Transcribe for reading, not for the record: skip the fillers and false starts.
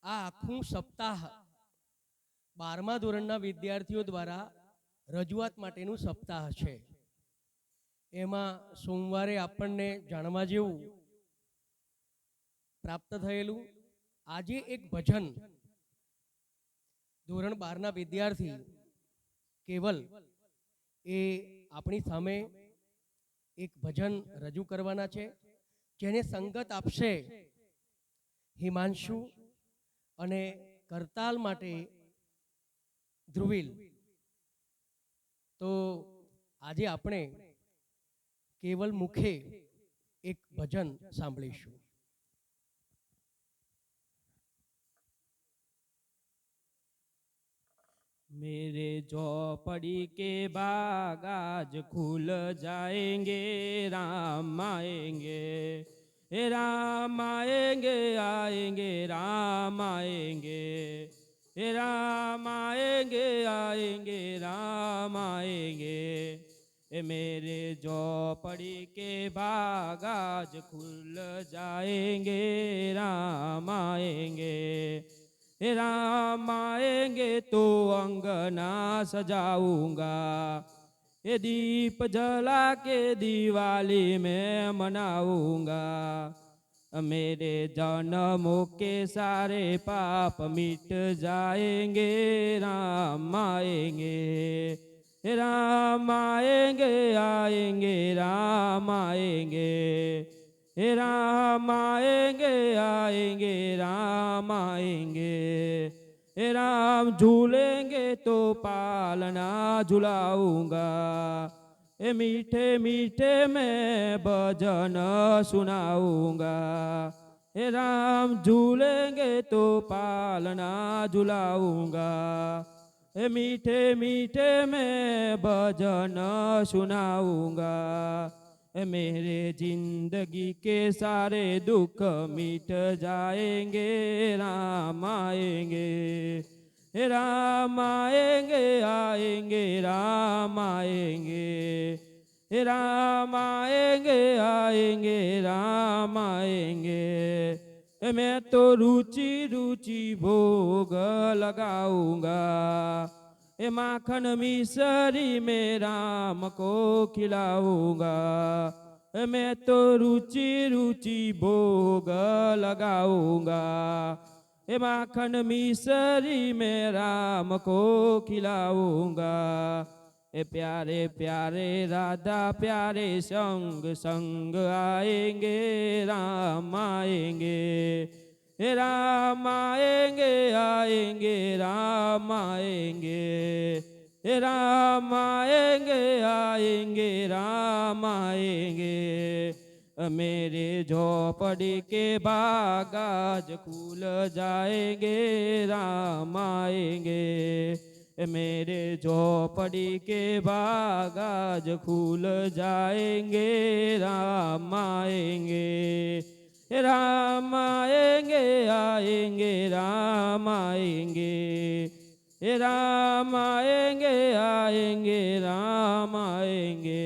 આ આખું સપ્તાહ 12મા ધોરણના વિદ્યાર્થીઓ દ્વારા રજૂઆત માટેનું સપ્તાહ છે. એમાં સોમવારે આપણને જાણવા જેવું પ્રાપ્ત થયેલું આજે એક ભજન ધોરણ 12ના વિદ્યાર્થી કેવલ એ આપણી સામે એક ભજન રજૂ કરવાના છે, જેને સંગત આપશે હિમાંશુ અને કરતાલ માટે ધ્રુવિલ. તો આજે આપણે કેવલ મુખે એક ભજન સાંભળીશું. मेरे झोपड़ी के बाग आज खुल जाएंगे, राम आएंगे, हे राम आएंगे, आएंगे राम आएंगे, हे राम आएंगे, आएंगे राम आएंगे. ए मेरे झोपड़ी के बाग आज खुल जाएंगे, राम आएंगे, हे राम आएंगे तो अंगना सजाऊंगा, ये दीप जला के दिवाली में मनाऊंगा. मेरे जन्मों के सारे पाप मिट जाएंगे, राम आएंगे, हे राम आएंगे, आएंगे राम आएंगे, हे राम आएंगे, आएंगे राम आएंगे. हे राम झूलेंगे तो पालना झुलाऊंगा, ए मीठे मीठे मैं भजन सुनाऊंगा. हे राम झूलेंगे तो पालना झुलाऊंगा, ए मीठे मीठे मैं भजन सुनाऊंगा. मेरे जिंदगी के सारे दुख मिट जाएंगे, राम आएंगे, हे राम आएंगे, आएंगे राम आएंगे, हे राम आएंगे, आएंगे राम आएंगे. मैं तो रुचि रुचि भोग लगाऊंगा, ए माखन मिसरी में राम को खिलाऊंगा. मैं तो रुचि रुचि भोग लगाऊंगा, ए माखन मिसरी में राम को खिलाऊंगा. ए प्यारे प्यारे राधा प्यारे संग संग आएंगे, राम आएंगे, हे राम आएंगे, आएंगे राम आएंगे, हे राम आएंगे, आएंगे राम आएंगे. मेरे झोपड़ी के बाग आज खुल जाएंगे, राम आएंगे, मेरे झोपड़ी के बाग आज खुल जाएंगे, राम आएंगे, राम आएंगे, आएंगे राम आएंगे, हे राम आएंगे, आएंगे राम आएंगे.